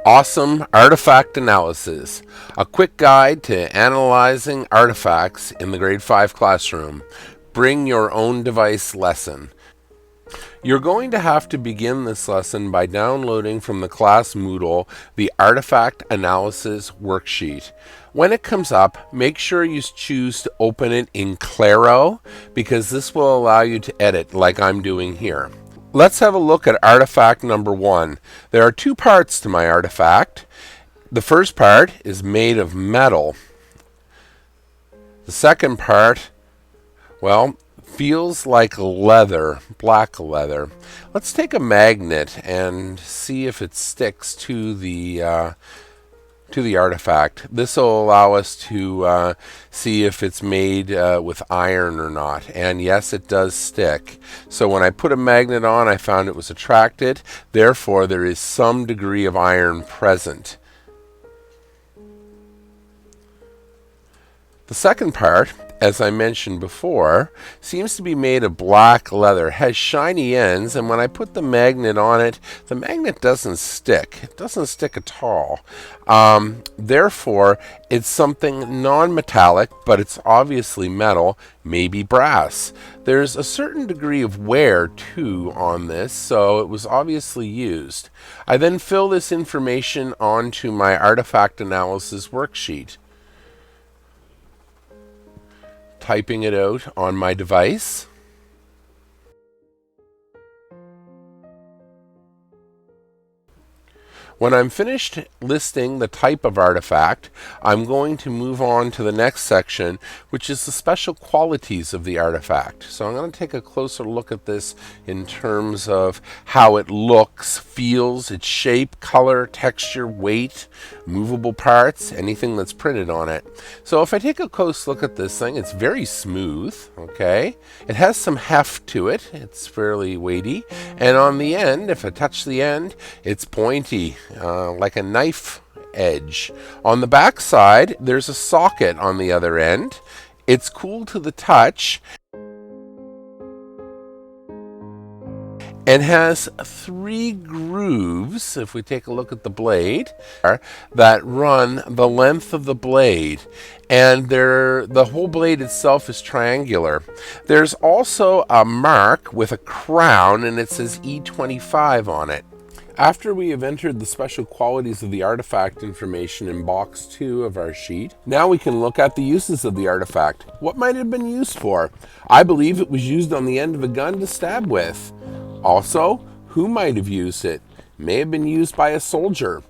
Awesome Artifact Analysis, a quick guide to analyzing artifacts in the grade 5 classroom. Bring your own device lesson. You're going to have to begin this lesson by downloading from the class Moodle the Artifact Analysis worksheet. When it comes up, make sure you choose to open it in Claro because this will allow you to edit like I'm doing here. Let's have a look at artifact number 1. There are two parts to my artifact. The first part is made of metal. The second part, well, feels like leather, black leather. Let's take a magnet and see if it sticks to the artifact. This will allow us to see if it's made with iron or not. And yes, it does stick. So when I put a magnet on, I found it was attracted. Therefore, there is some degree of iron present. The second part, as I mentioned before, seems to be made of black leather, has shiny ends, and when I put the magnet on it, the magnet doesn't stick. It doesn't stick at all. Therefore, it's something non-metallic, but it's obviously metal, maybe brass. There's a certain degree of wear, too, on this, so it was obviously used. I then fill this information onto my artifact analysis worksheet, typing it out on my device. When I'm finished listing the type of artifact, I'm going to move on to the next section, which is the special qualities of the artifact. So I'm going to take a closer look at this in terms of how it looks, feels, its shape, color, texture, weight, movable parts, anything that's printed on it. So if I take a close look at this thing, it's very smooth, okay? It has some heft to it. It's fairly weighty. And on the end, if I touch the end, it's pointy. Like a knife edge. On the back side, there's a socket on the other end. It's cool to the touch and has 3 grooves, if we take a look at the blade, that run the length of the blade. And the whole blade itself is triangular. There's also a mark with a crown, and it says E25 on it. After we have entered the special qualities of the artifact information in box 2 of our sheet, now we can look at the uses of the artifact. What might it have been used for? I believe it was used on the end of a gun to stab with. Also, who might have used it? May have been used by a soldier.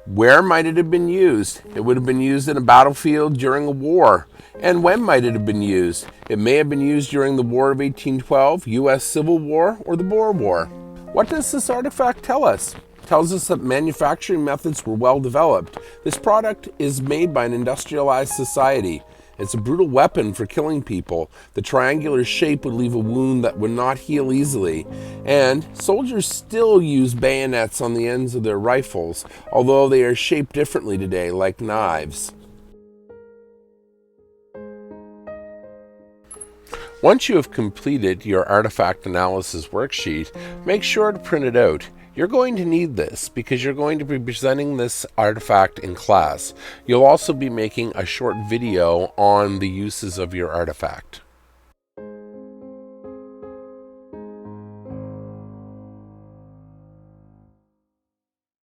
Where might it have been used? It would have been used in a battlefield during a war. And when might it have been used? It may have been used during the War of 1812, U.S. Civil War, or the Boer War. What does this artifact tell us? It tells us that manufacturing methods were well developed. This product is made by an industrialized society. It's a brutal weapon for killing people. The triangular shape would leave a wound that would not heal easily. And soldiers still use bayonets on the ends of their rifles, although they are shaped differently today, like knives. Once you have completed your artifact analysis worksheet, make sure to print it out. You're going to need this because you're going to be presenting this artifact in class. You'll also be making a short video on the uses of your artifact.